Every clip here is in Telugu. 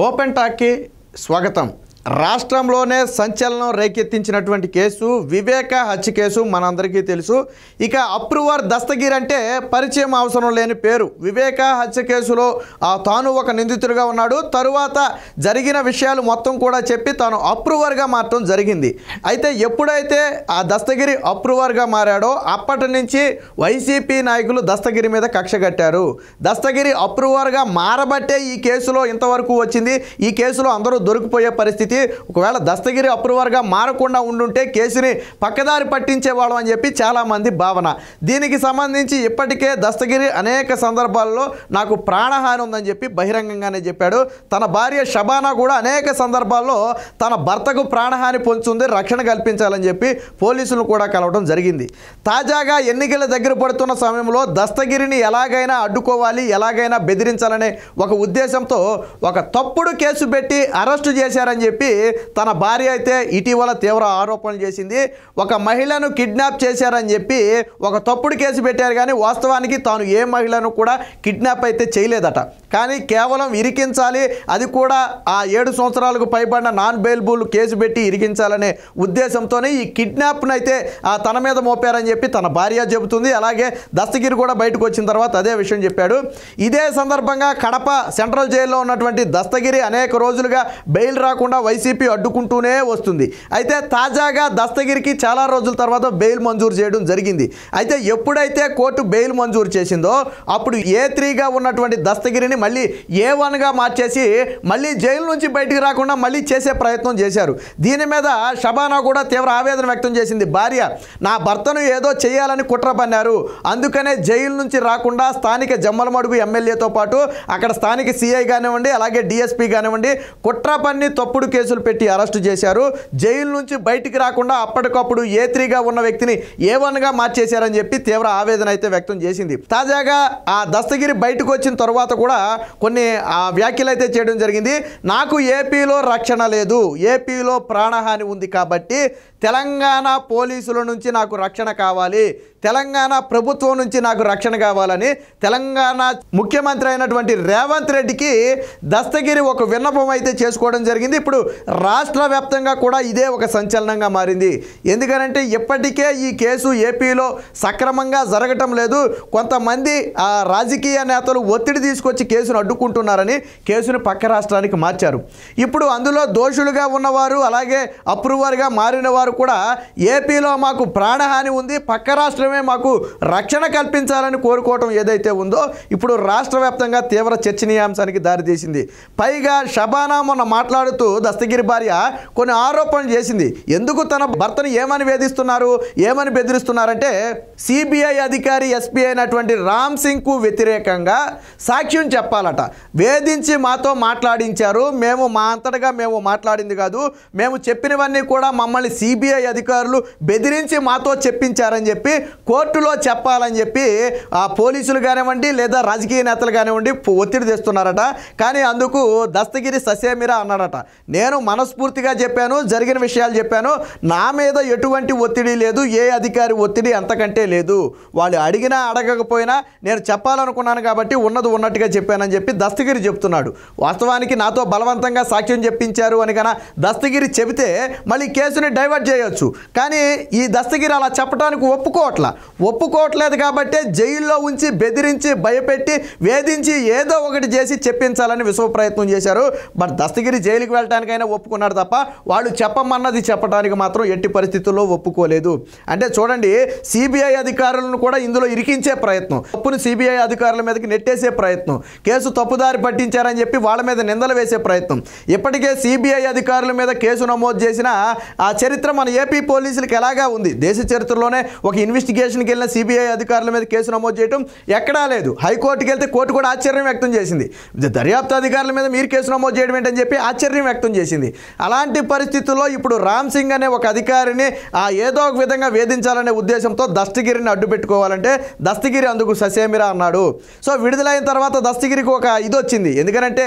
ఓపెన్ టాక్కి స్వాగతం. రాష్ట్రంలోనే సంచలనం రేకెత్తించినటువంటి కేసు వివేక హత్య కేసు మనందరికీ తెలుసు. ఇక అప్రూవర్ దస్తగిరి అంటే పరిచయం అవసరం లేని పేరు. వివేక హత్య కేసులో తాను ఒక నిందితుడిగా ఉన్నాడు. తరువాత జరిగిన విషయాలు మొత్తం కూడా చెప్పి తాను అప్రూవర్గా మారటం జరిగింది. అయితే ఎప్పుడైతే ఆ దస్తగిరి అప్రూవర్గా మారాడో అప్పటి నుంచి వైసీపీ నాయకులు దస్తగిరి మీద కక్ష కట్టారు. దస్తగిరి అప్రూవర్గా మారబట్టే ఈ కేసులో ఇంతవరకు వచ్చింది. ఈ కేసులో అందరూ దొరికిపోయే పరిస్థితి. ఒకవేళ దస్తగిరి అప్రూవర్గా మారకుండా ఉండుంటే కేసుని పక్కదారి పట్టించేవాళ్ళం అని చెప్పి చాలామంది భావన. దీనికి సంబంధించి ఇప్పటికే దస్తగిరి అనేక సందర్భాల్లో నాకు ప్రాణహాని ఉందని చెప్పి బహిరంగంగానే చెప్పాడు. తన భార్య షబానా కూడా అనేక సందర్భాల్లో తన భర్తకు ప్రాణహాని పొందుతుంది, రక్షణ కల్పించాలని చెప్పి పోలీసులను కూడా కలవడం జరిగింది. తాజాగా ఎన్నికల దగ్గర పడుతున్న సమయంలో దస్తగిరిని ఎలాగైనా అడ్డుకోవాలి, ఎలాగైనా బెదిరించాలనే ఒక ఉద్దేశంతో ఒక తప్పుడు కేసు పెట్టి అరెస్టు చేశారని చెప్పి తన భార్య అయితే ఇటీవల తీవ్ర ఆరోపణలు చేసింది. ఒక మహిళను కిడ్నాప్ చేశారని చెప్పి ఒక తప్పుడు కేసు పెట్టారు, కానీ వాస్తవానికి తాను ఏ మహిళను కూడా కిడ్నాప్ అయితే చేయలేదట. కానీ కేవలం ఇరికించాలి, అది కూడా ఆ 7 సంవత్సరాలకు పైబడిన నాన్ బెయిలబుల్ కేసు పెట్టి ఇరికించాలనే ఉద్దేశంతోనే ఈ కిడ్నాప్ను అయితే తన మీద మోపారని చెప్పి తన భార్య చెబుతుంది. అలాగే దస్తగిరి కూడా బయటకు వచ్చిన తర్వాత అదే విషయం చెప్పాడు. ఇదే సందర్భంగా కడప సెంట్రల్ జైల్లో ఉన్నటువంటి దస్తగిరి అనేక రోజులుగా బెయిల్ రాకుండా వైసీపీ అడ్డుకుంటూనే వస్తుంది. అయితే తాజాగా దస్తగిరికి చాలా రోజుల తర్వాత బెయిల్ మంజూరు చేయడం జరిగింది. అయితే ఎప్పుడైతే కోర్టు బెయిల్ మంజూరు చేసిందో అప్పుడు A3గా ఉన్నటువంటి దస్తగిరిని మళ్ళీ A1గా మార్చేసి మళ్ళీ జైలు నుంచి బయటికి రాకుండా మళ్ళీ చేసే ప్రయత్నం చేశారు. దీని మీద షబానా కూడా తీవ్ర ఆవేదన వ్యక్తం చేసింది. భార్య, నా భర్తను ఏదో చేయాలని కుట్ర పన్నారు, అందుకనే జైలు నుంచి రాకుండా స్థానిక జమ్మలమడుగు ఎమ్మెల్యేతో పాటు అక్కడ స్థానిక సిఐ కానివ్వండి, అలాగే డిఎస్పీ కానివ్వండి కుట్ర పన్ని తప్పుడు కేసులు పెట్టి అరెస్టు చేశారు. జైలు నుంచి బయటికి రాకుండా అప్పటికప్పుడు A3గా ఉన్న వ్యక్తిని A1గా మార్చేశారని చెప్పి తీవ్ర ఆవేదన అయితే వ్యక్తం చేసింది. తాజాగా ఆ దస్తగిరి బయటకు వచ్చిన తర్వాత కూడా కొన్ని వ్యాఖ్యలు అయితే చేయడం జరిగింది. నాకు ఏపీలో రక్షణ లేదు, ఏపీలో ప్రాణహాని ఉంది, కాబట్టి తెలంగాణ పోలీసుల నుంచి నాకు రక్షణ కావాలి, తెలంగాణ ప్రభుత్వం నుంచి నాకు రక్షణ కావాలని తెలంగాణ ముఖ్యమంత్రి అయినటువంటి రేవంత్ రెడ్డికి దస్తగిరి ఒక విన్నపం అయితే చేసుకోవడం జరిగింది. ఇప్పుడు రాష్ట్ర వ్యాప్తంగా కూడా ఇదే ఒక సంచలనంగా మారింది. ఎందుకనంటే ఇప్పటికే ఈ కేసు ఏపీలో సక్రమంగా జరగటం లేదు. కొంతమంది రాజకీయ నేతలు ఒత్తిడి తీసుకొచ్చి కేసును అడ్డుకుంటున్నారని కేసును పక్క రాష్ట్రానికి మార్చారు. ఇప్పుడు అందులో దోషులుగా ఉన్నవారు అలాగే అప్రూవర్గా మారిన వారు కూడా ఏపీలో మాకు ప్రాణహాని ఉంది, పక్క రాష్ట్రమే మాకు రక్షణ కల్పించాలని కోరుకోవటం ఏదైతే ఉందో ఇప్పుడు రాష్ట్ర వ్యాప్తంగా తీవ్ర చర్చనీయాంశానికి దారితీసింది. పైగా షబానా మొన్న మాట్లాడుతూ దస్తగిరి భార్య కొన్ని ఆరోపణలు చేసింది. ఎందుకు తన భర్తను ఏమని వేధిస్తున్నారు, ఏమని బెదిరిస్తున్నారంటే సిబిఐ అధికారి ఎస్పీ అయినటువంటి రామ్ సింగ్కు వ్యతిరేకంగా సాక్ష్యం చెప్పాలట. వేధించి మాతో మాట్లాడించారు, మేము మా అంతటగా మేము మాట్లాడింది కాదు, మేము చెప్పినవన్నీ కూడా మమ్మల్ని సిబిఐ అధికారులు బెదిరించి మాతో చెప్పించారని చెప్పి కోర్టులో చెప్పాలని చెప్పి పోలీసులు కానివ్వండి లేదా రాజకీయ నేతలు కానివ్వండి ఒత్తిడి తెస్తున్నారట. కానీ అందుకు దస్తగిరి ససేమిరా అన్నాడట. నేను మనస్ఫూర్తిగా చెప్పాను, జరిగిన విషయాలు చెప్పాను, నా మీద ఎటువంటి ఒత్తిడి లేదు, ఏ అధికారి ఒత్తిడి అంతకంటే లేదు, వాళ్ళు అడిగినా అడగకపోయినా నేను చెప్పాలనుకున్నాను కాబట్టి ఉన్నది ఉన్నట్టుగా చెప్పానని చెప్పి దస్తగిరి చెప్తున్నాడు. వాస్తవానికి నాతో బలవంతంగా సాక్ష్యం చెప్పించారు అని కన్నా దస్తగిరి చెబితే మళ్ళీ కేసుని డైవర్ట్ చేయొచ్చు. కానీ ఈ దస్తగిరి అలా చెప్పడానికి ఒప్పుకోవట్లేదు కాబట్టి జైల్లో ఉంచి బెదిరించి భయపెట్టి వేధించి ఏదో ఒకటి చేసి చెప్పించాలని విశ్వ ప్రయత్నం చేశారు. బట్ దస్తగిరి జైలుకి వెళ్ళటానికైనా ఒప్పుకున్నాడు తప్ప వాళ్ళు చెప్పమన్నది చెప్పడానికి మాత్రం ఎట్టి పరిస్థితుల్లో ఒప్పుకోలేదు. అంటే చూడండి, సిబిఐ అధికారులను కూడా ఇందులో ఇరికించే ప్రయత్నం, తప్పును సిబిఐ అధికారుల మీదకి నెట్టేసే ప్రయత్నం, కేసు తప్పుదారి పట్టించారని చెప్పి వాళ్ళ మీద నిందలు వేసే ప్రయత్నం. ఇప్పటికే సిబిఐ అధికారుల మీద కేసు నమోదు చేసిన ఆ చరిత్ర మన ఏపీ పోలీసులకు ఎలాగా ఉంది. దేశ చరిత్రలోనే ఒక ఇన్వెస్టిగేషన్కి వెళ్ళిన సిబిఐ అధికారుల మీద కేసు నమోదు చేయడం ఎక్కడా లేదు. హైకోర్టుకి వెళ్తే కోర్టు కూడా ఆశ్చర్యం వ్యక్తం చేసింది. దర్యాప్తు అధికారుల మీద మీరు కేసు నమోదు చేయడం ఏంటని చెప్పి ఆశ్చర్యం వ్యక్తం చేసింది. అలాంటి పరిస్థితుల్లో ఇప్పుడు రామ్ సింగ్ అనే ఒక అధికారిని ఏదో ఒక విధంగా వేధించాలనే ఉద్దేశంతో దస్తగిరిని అడ్డు పెట్టుకోవాలంటే దస్తగిరి అందుకు ససేమిరా అన్నాడు. సో విడుదలైన తర్వాత దస్తగిరి దస్తగిరికి ఒక ఇది వచ్చింది. ఎందుకంటే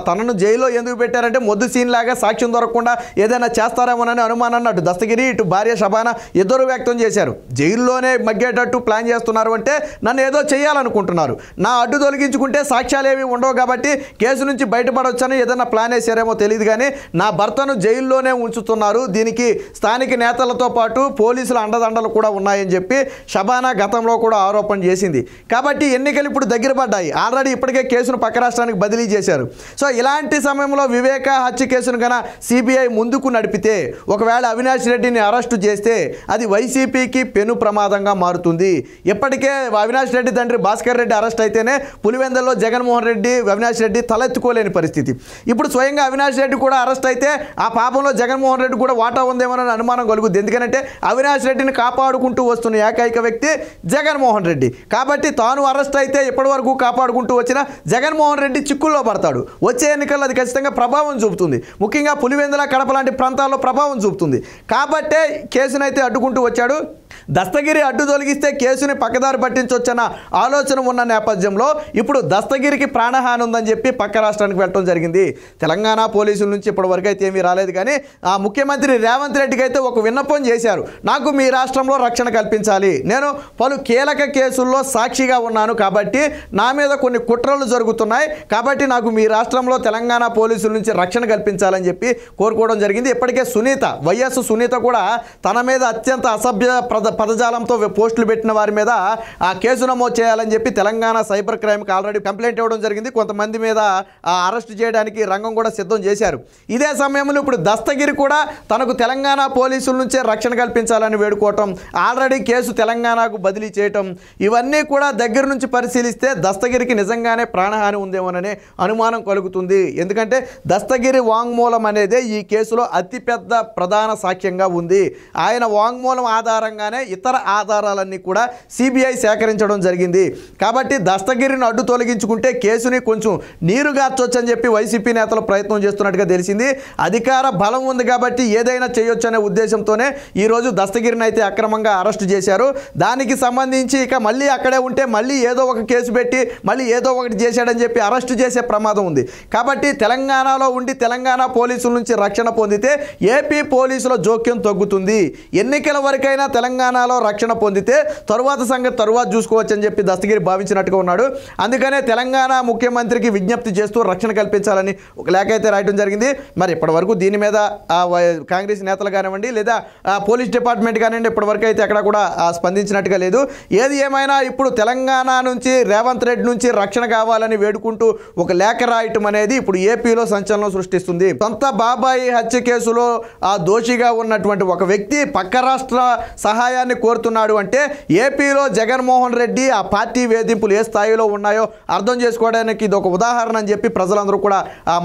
తనను జైల్లో ఎందుకు పెట్టారంటే మొద్దు సీన్ లాగా సాక్ష్యం దొరకకుండా ఏదైనా చేస్తారేమోనని అనుమానాన్ని అటు దస్తగిరి ఇటు భార్య శబానా ఇద్దరు వ్యక్తం చేశారు. జైల్లోనే మగ్గేటట్టు ప్లాన్ చేస్తున్నారు అంటే నన్ను ఏదో చేయాలనుకుంటున్నారు, నా అడ్డు తొలగించుకుంటే సాక్ష్యాలు ఏమి ఉండవు కాబట్టి కేసు నుంచి బయటపడవచ్చని ఏదైనా ప్లాన్ వేసారేమో తెలియదు. కానీ నా భర్తను జైల్లోనే ఉంచుతున్నారు, దీనికి స్థానిక నేతలతో పాటు పోలీసుల అండదండలు కూడా ఉన్నాయని చెప్పి శబానా గతంలో కూడా ఆరోపణ చేసింది. కాబట్టి ఎన్నికలు ఇప్పుడు దగ్గర పడ్డాయి. ఆల్రెడీ ఇప్పటికే కేసును పక్క రాష్ట్రానికి బదిలీ చేశారు. సో ఇలాంటి సమయంలో వివేక హత్య కేసును కన్నా సిబిఐ ముందుకు నడిపితే, ఒకవేళ అవినాష్ రెడ్డిని అరెస్టు చేస్తే అది వైసీపీకి పెను ప్రమాదంగా మారుతుంది. ఇప్పటికే అవినాష్ రెడ్డి తండ్రి భాస్కర్ రెడ్డి అరెస్ట్ అయితేనే పులివెందుల్లో జగన్మోహన్ రెడ్డి అవినాష్ రెడ్డి తలెత్తుకోలేని పరిస్థితి. ఇప్పుడు స్వయంగా అవినాష్ రెడ్డి కూడా అరెస్ట్ అయితే ఆ పాపంలో జగన్మోహన్ రెడ్డి కూడా వాటా ఉందేమోనని అనుమానం కలుగుద్ది. ఎందుకంటే అవినాష్ రెడ్డిని కాపాడుకుంటూ వస్తున్న ఏకైక వ్యక్తి జగన్మోహన్ రెడ్డి. కాబట్టి తాను అరెస్ట్ అయితే ఇప్పటి వరకు కాపాడుకుంటూ వచ్చిన జగన్మోహన్ రెడ్డి చిక్కుల్లో పడతాడు. వచ్చే ఎన్నికల్లో అది ఖచ్చితంగా ప్రభావం చూపుతుంది. ముఖ్యంగా పులివెందుల, కడప లాంటి ప్రాంతాల్లో ప్రభావం చూపుతుంది. కాబట్టే కేసునైతే అడ్డుకుంటూ వచ్చాడు. దస్తగిరి అడ్డు తొలగిస్తే కేసుని పక్కదారి పట్టించవచ్చన్న ఆలోచన ఉన్న నేపథ్యంలో ఇప్పుడు దస్తగిరికి ప్రాణహాని ఉందని చెప్పి పక్క రాష్ట్రానికి వెళ్ళడం జరిగింది. తెలంగాణ పోలీసుల నుంచి ఇప్పటివరకు అయితే ఏమీ రాలేదు. కానీ ఆ ముఖ్యమంత్రి రేవంత్ రెడ్డికి అయితే ఒక విన్నపం చేశారు. నాకు మీ రాష్ట్రంలో రక్షణ కల్పించాలి, నేను పలు కీలక కేసుల్లో సాక్షిగా ఉన్నాను కాబట్టి నా మీద కొన్ని కుట్రలు జరుగుతున్నాయి, కాబట్టి నాకు మీ రాష్ట్రంలో తెలంగాణ పోలీసుల నుంచి రక్షణ కల్పించాలని చెప్పి కోరుకోవడం జరిగింది. ఇప్పటికే వైఎస్ సునీత కూడా తన మీద అత్యంత అసభ్య పదజాలంతో పోస్టులు పెట్టిన వారి మీద ఆ కేసు నమోదు చేయాలని చెప్పి తెలంగాణ సైబర్ క్రైమ్కి ఆల్రెడీ కంప్లైంట్ ఇవ్వడం జరిగింది. కొంతమంది మీద అరెస్ట్ చేయడానికి రంగం కూడా సిద్ధం చేశారు. ఇదే సమయంలో ఇప్పుడు దస్తగిరి కూడా తనకు తెలంగాణ పోలీసుల నుంచే రక్షణ కల్పించాలని వేడుకోవటం, ఆల్రెడీ కేసు తెలంగాణకు బదిలీ చేయటం, ఇవన్నీ కూడా దగ్గర నుంచి పరిశీలిస్తే దస్తగిరికి నిజంగానే ప్రాణహాని ఉందేమోననే అనుమానం కలుగుతుంది. ఎందుకంటే దస్తగిరి వాంగ్మూలం అనేది ఈ కేసులో అతిపెద్ద ప్రధాన సాక్ష్యంగా ఉంది. ఆయన వాంగ్మూలం ఆధారంగానే ఇతర ఆధారాలన్నీ కూడా సిబిఐ సేకరించడం జరిగింది. కాబట్టి దస్తగిరిని అడ్డు తొలగించుకుంటే కేసుని కొంచెం నీరుగార్చొచ్చు అని చెప్పి వైసీపీ నేతలు ప్రయత్నం చేస్తున్నట్టుగా తెలిసింది. అధికార బలం ఉంది కాబట్టి ఏదైనా చేయొచ్చు అనే ఉద్దేశంతోనే ఈరోజు దస్తగిరిని అయితే అక్రమంగా అరెస్టు చేశారు. దానికి సంబంధించి ఇక మళ్ళీ అక్కడే ఉంటే మళ్ళీ ఏదో ఒక కేసు పెట్టి మళ్ళీ ఏదో ఒకటి చేశాడని చెప్పి అరెస్టు చేసే ప్రమాదం ఉంది. కాబట్టి తెలంగాణలో ఉండి తెలంగాణ పోలీసుల నుంచి రక్షణ పొందితే ఏపీ పోలీసుల జోక్యం తగ్గుతుంది. ఎన్నికల వరకైనా తెలంగాణలో రక్షణ పొందితే తరువాత సంగతి తరువాత చూసుకోవచ్చని చెప్పి దస్తగిరి భావించినట్టుగా ఉన్నాడు. అందుకనే తెలంగాణ ముఖ్యమంత్రికి విజ్ఞప్తి చేస్తూ రక్షణ కల్పించాలని ఒక లేఖ అయితే రాయడం జరిగింది. మరి ఇప్పటివరకు దీని మీద కాంగ్రెస్ నేతలు కానివ్వండి లేదా పోలీస్ డిపార్ట్మెంట్ కానివ్వండి ఇప్పటివరకు అయితే ఎక్కడ కూడా స్పందించినట్టుగా లేదు. ఏది ఏమైనా ఇప్పుడు తెలంగాణ నుంచి రేవంత్ రెడ్డి నుంచి రక్షణ కావాలని వేడుకుంటూ ఒక లేఖ రాయటం అనేది ఇప్పుడు ఏపీలో సంచలనం సృష్టిస్తుంది. సొంత బాబాయి హత్య కేసులో దోషిగా ఉన్నటువంటి ఒక వ్యక్తి పక్క రాష్ట్ర సహాయాన్ని కోరుతున్నాడు అంటే ఏపీలో జగన్మోహన్ రెడ్డి ఆ పార్టీ వేధింపులు ఏ స్థాయిలో ఉన్నాయో అర్థం చేసుకోవడానికి ఇది ఒక ఉదాహరణ అని చెప్పి ప్రజలందరూ కూడా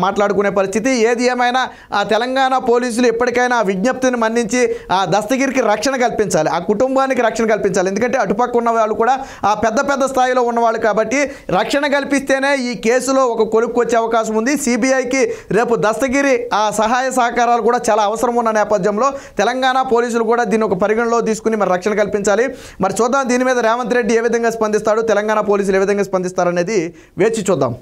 మాట్లాడుకునే పరిస్థితి. ఏది ఏమైనా ఆ తెలంగాణ పోలీసులు ఎప్పటికైనా ఆ విజ్ఞప్తిని మన్నించి ఆ దస్తగిరికి రక్షణ కల్పించాలి, ఆ కుటుంబానికి రక్షణ కల్పించాలి. ఎందుకంటే అటుపక్క ఉన్న వాళ్ళు కూడా ఆ పెద్ద పెద్ద స్థాయిలో ఉన్నవాళ్ళు కాబట్టి రక్షణ కల్పిస్తేనే ఈ కేసులో ఒక కొలుక్కు వచ్చే అవకాశం ఉంది. సిబిఐకి రేపు దస్తగిరి ఆ సహాయ సహకారాలు కూడా చాలా అవసరం ఉన్న నేపథ్యంలో తెలంగాణ పోలీసులు కూడా దీన్ని ఒక పరిగణలో తీసుకుని మరి రక్షణ కల్పించాలి. మరి చూద్దాం దీని మీద రేవంత్ రెడ్డి ఏ విధంగా స్పందిస్తాడు, తెలంగాణ పోలీసులు ఏ విధంగా స్పందిస్తారనేది వేచి చూద్దాం.